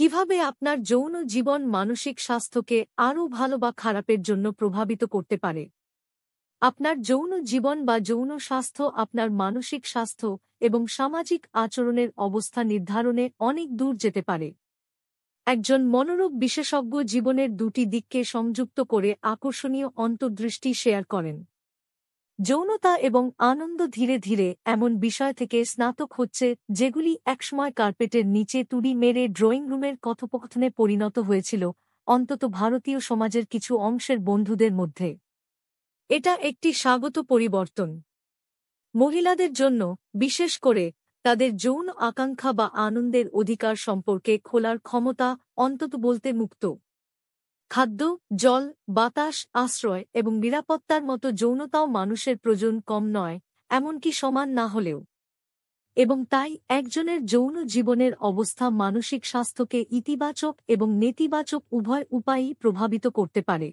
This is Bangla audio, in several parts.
কিভাবে আপনার যৌন জীবন মানসিক স্বাস্থ্যকে আরও ভালো বা খারাপের জন্য প্রভাবিত করতে পারে? আপনার যৌন জীবন বা যৌন স্বাস্থ্য আপনার মানসিক স্বাস্থ্য এবং সামাজিক আচরণের অবস্থা নির্ধারণে অনেক দূর যেতে পারে। একজন মনোরোগ বিশেষজ্ঞ জীবনের দুটি দিককে সংযুক্ত করে আকর্ষণীয় অন্তর্দৃষ্টি শেয়ার করেন। যৌনতা এবং আনন্দ ধীরে ধীরে এমন বিষয় থেকে স্নাতক হচ্ছে যেগুলি একসময় কার্পেটের নিচে তুড়ি মেরে ড্রয়িং রুমের কথোপকথনে পরিণত হয়েছিল, অন্তত ভারতীয় সমাজের কিছু অংশের বন্ধুদের মধ্যে। এটা একটি স্বাগত পরিবর্তন। মহিলাদের জন্য, বিশেষ করে, তাদের যৌন আকাঙ্ক্ষা বা আনন্দের অধিকার সম্পর্কে খোলার ক্ষমতা, অন্তত বলতে মুক্ত। খাদ্য, জল, বাতাস, আশ্রয় এবং নিরাপত্তার মতো যৌনতাও মানুষের প্রয়োজন কম নয়, এমনকি সমান না হলেও। এবং তাই একজনের যৌন জীবনের অবস্থা মানসিক স্বাস্থ্যকে ইতিবাচক এবং নেতিবাচক উভয় উপায়েই প্রভাবিত করতে পারে।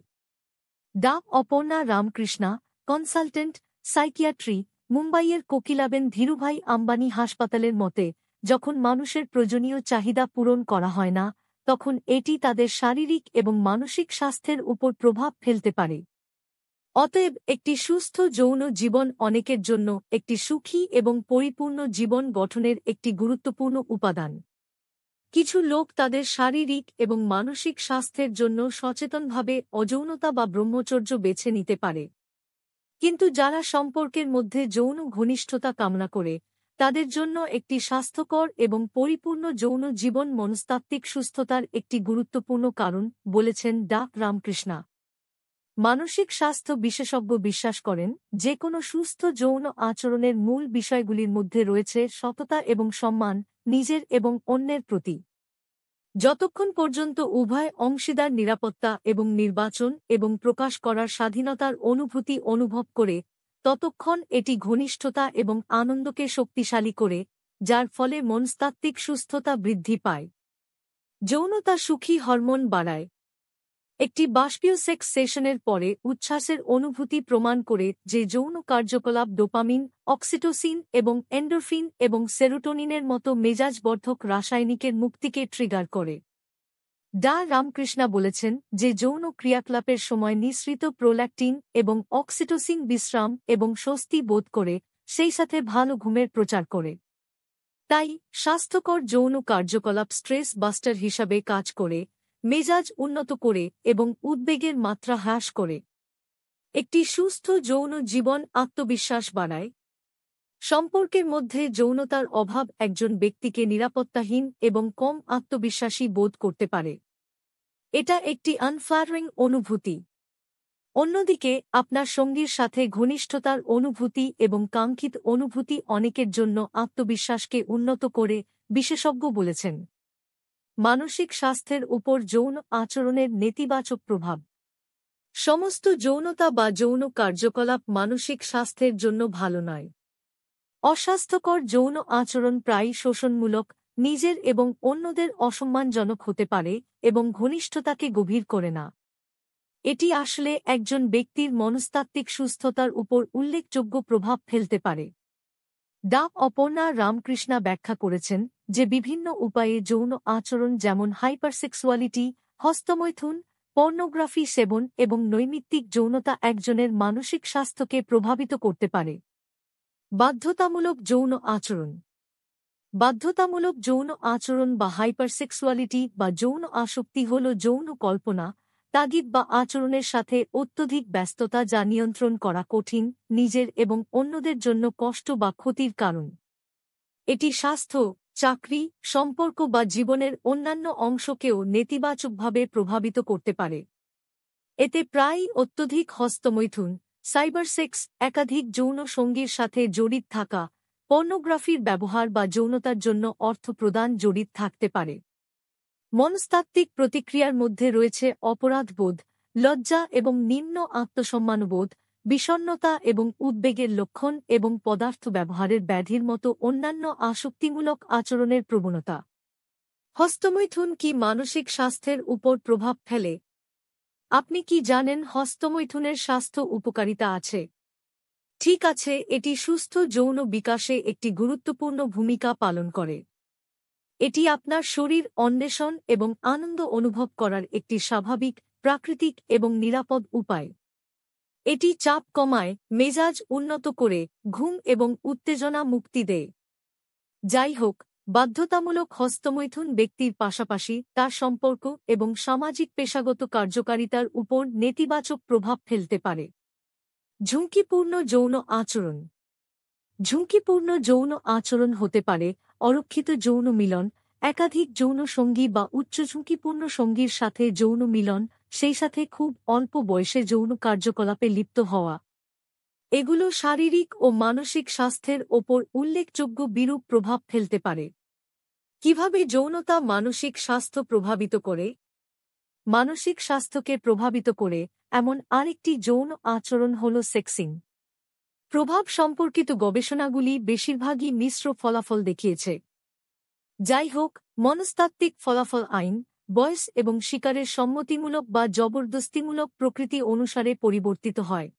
ডা. অপর্ণা রামকৃষ্ণা, কনসালটেন্ট, সাইকিয়াট্রি, মুম্বাইয়ের কোকিলাবেন ধীরুভাই আম্বানি হাসপাতালের মতে, যখন মানুষের প্রয়োজনীয় চাহিদা পূরণ করা হয় না, তখন এটি তাদের শারীরিক এবং মানসিক স্বাস্থ্যের উপর প্রভাব ফেলতে পারে। অতএব একটি সুস্থ যৌন জীবন অনেকের জন্য একটি সুখী এবং পরিপূর্ণ জীবন গঠনের একটি গুরুত্বপূর্ণ উপাদান। কিছু লোক তাদের শারীরিক এবং মানসিক স্বাস্থ্যের জন্য সচেতনভাবে অযৌনতা বা ব্রহ্মচর্য বেছে নিতে পারে। কিন্তু যারা সম্পর্কের মধ্যে যৌন ঘনিষ্ঠতা কামনা করে, তাদের জন্য একটি স্বাস্থ্যকর এবং পরিপূর্ণ যৌন জীবন মনস্তাত্ত্বিক সুস্থতার একটি গুরুত্বপূর্ণ কারণ, বলেছেন ডা. রামকৃষ্ণা। মানসিক স্বাস্থ্য বিশেষজ্ঞ বিশ্বাস করেন যে কোনো সুস্থ যৌন আচরণের মূল বিষয়গুলির মধ্যে রয়েছে সততা এবং সম্মান, নিজের এবং অন্যের প্রতি। যতক্ষণ পর্যন্ত উভয় অংশীদার নিরাপত্তা এবং নির্বাচন এবং প্রকাশ করার স্বাধীনতার অনুভূতি অনুভব করে, ততক্ষণ এটি ঘনিষ্ঠতা এবং আনন্দকে শক্তিশালী করে, যার ফলে মনস্তাত্ত্বিক সুস্থতা বৃদ্ধি পায়। যৌনতা সুখী হরমোন বাড়ায়। একটি বাষ্পীয় সেক্স সেশনের পরে উচ্ছ্বাসের অনুভূতি প্রমাণ করে যে যৌন কার্যকলাপ ডোপামিন, অক্সিটোসিন এবং এন্ডোরফিন এবং সেরোটোনিনের মতো মেজাজবর্ধক রাসায়নিকের মুক্তিকে ট্রিগার করে। ডা. রামকৃষ্ণা বলেছেন যে যৌন ক্রিয়াকলাপের সময় নিঃসৃত প্রোল্যাক্টিন এবং অক্সিটোসিন বিশ্রাম এবং স্বস্তি বোধ করে, সেই সাথে ভালো ঘুমের প্রচার করে। তাই স্বাস্থ্যকর যৌন কার্যকলাপ স্ট্রেস বাস্টার হিসাবে কাজ করে, মেজাজ উন্নত করে এবং উদ্বেগের মাত্রা হ্রাস করে। একটি সুস্থ যৌন জীবন আত্মবিশ্বাস বাড়ায়। সম্পর্কের মধ্যে যৌনতার অভাব একজন ব্যক্তিকে নিরাপত্তাহীন এবং কম আত্মবিশ্বাসী বোধ করতে পারে। এটা একটি আনফ্লাটারিং অনুভূতি। অন্যদিকে আপনার সঙ্গীর সাথে ঘনিষ্ঠতার অনুভূতি এবং কাঙ্ক্ষিত অনুভূতি অনেকের জন্য আত্মবিশ্বাসকে উন্নত করে, বিশেষজ্ঞ বলেছেন। মানসিক স্বাস্থ্যের উপর যৌন আচরণের নেতিবাচক প্রভাব। সমস্ত যৌনতা বা যৌন কার্যকলাপ মানসিক স্বাস্থ্যের জন্য ভালো নয়। অস্বাস্থ্যকর যৌন আচরণ প্রায়ই শোষণমূলক, নিজের এবং অন্যদের অসম্মানজনক হতে পারে এবং ঘনিষ্ঠতাকে গভীর করে না। এটি আসলে একজন ব্যক্তির মনস্তাত্ত্বিক সুস্থতার উপর উল্লেখযোগ্য প্রভাব ফেলতে পারে। ডা. অপর্ণা রামকৃষ্ণা ব্যাখ্যা করেছেন যে বিভিন্ন উপায়ে যৌন আচরণ যেমন হাইপারসেক্সুয়ালিটি, হস্তমৈথুন, পর্নোগ্রাফি সেবন এবং নৈমিত্তিক যৌনতা একজনের মানসিক স্বাস্থ্যকে প্রভাবিত করতে পারে। বাধ্যতামূলক যৌন আচরণ। বাধ্যতামূলক যৌন আচরণ বা হাইপারসেক্সুয়ালিটি বা যৌন আসক্তি হল যৌন কল্পনা, তাগিদ বা আচরণের সাথে অত্যধিক ব্যস্ততা যা নিয়ন্ত্রণ করা কঠিন, নিজের এবং অন্যদের জন্য কষ্ট বা ক্ষতির কারণ। এটি স্বাস্থ্য, চাকরি, সম্পর্ক বা জীবনের অন্যান্য অংশকেও নেতিবাচকভাবে প্রভাবিত করতে পারে। এতে প্রায়ই অত্যধিক হস্তমৈথুন, সাইবারসেক্স, একাধিক যৌন সঙ্গীর সাথে জড়িত থাকা, পর্নোগ্রাফির ব্যবহার বা যৌনতার জন্য অর্থ প্রদান জড়িত থাকতে পারে। মনস্তাত্ত্বিক প্রতিক্রিয়ার মধ্যে রয়েছে অপরাধবোধ, লজ্জা এবং নিম্ন আত্মসম্মানবোধ, বিষণ্ণতা এবং উদ্বেগের লক্ষণ এবং পদার্থ ব্যবহারের ব্যাধির মতো অন্যান্য আসক্তিমূলক আচরণের প্রবণতা। হস্তমৈথুন কি মানসিক স্বাস্থ্যের উপর প্রভাব ফেলে? আপনি কি জানেন হস্তমৈথুনের স্বাস্থ্য উপকারিতা আছে? ঠিক আছে, এটি সুস্থ যৌন বিকাশে একটি গুরুত্বপূর্ণ ভূমিকা পালন করে। এটি আপনার শরীর অন্বেষণ এবং আনন্দ অনুভব করার একটি স্বাভাবিক, প্রাকৃতিক এবং নিরাপদ উপায়। এটি চাপ কমায়, মেজাজ উন্নত করে, ঘুম এবং উত্তেজনা মুক্তি দেয়। যাই হোক, বাধ্যতামূলক হস্তমৈথুন ব্যক্তির পাশাপাশি তার সম্পর্ক এবং সামাজিক পেশাগত কার্যকারিতার উপর নেতিবাচক প্রভাব ফেলতে পারে। ঝুঁকিপূর্ণ যৌন আচরণ। ঝুঁকিপূর্ণ যৌন আচরণ হতে পারে অরক্ষিত যৌন মিলন, একাধিক যৌন সঙ্গী বা উচ্চ ঝুঁকিপূর্ণ সঙ্গীর সাথে যৌন মিলন, সেই সাথে খুব অল্প বয়সে যৌন কার্যকলাপে লিপ্ত হওয়া। এগুলো শারীরিক ও মানসিক স্বাস্থ্যের ওপর উল্লেখযোগ্য বিরূপ প্রভাব ফেলতে পারে। কিভাবে যৌনতা মানসিক স্বাস্থ্য প্রভাবিত করে? মানসিক স্বাস্থ্যকে প্রভাবিত করে এমন আরেকটি যৌন আচরণ হল সেক্সিং। প্রভাব সম্পর্কিত গবেষণাগুলি বেশিরভাগই মিশ্র ফলাফল দেখিয়েছে। যাই হোক, মনস্তাত্ত্বিক ফলাফল আইন, বয়স এবং শিকারের সম্মতিমূলক বা জবরদস্তিমূলক প্রকৃতি অনুসারে পরিবর্তিত হয়।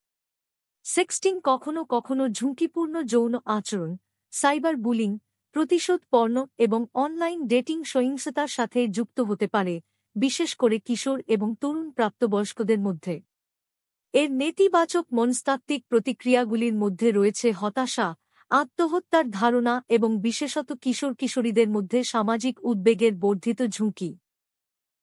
সেক্সটিং কখনও কখনও ঝুঁকিপূর্ণ যৌন আচরণ, সাইবার বুলিং, প্রতিশোধ পর্ন এবং অনলাইন ডেটিং সহিংসতার সাথে যুক্ত হতে পারে, বিশেষ করে কিশোর এবং তরুণ প্রাপ্তবয়স্কদের মধ্যে। এর নেতিবাচক মনস্তাত্ত্বিক প্রতিক্রিয়াগুলির মধ্যে রয়েছে হতাশা, আত্মহত্যার ধারণা এবং বিশেষত কিশোর কিশোরীদের মধ্যে সামাজিক উদ্বেগের বর্ধিত ঝুঁকি।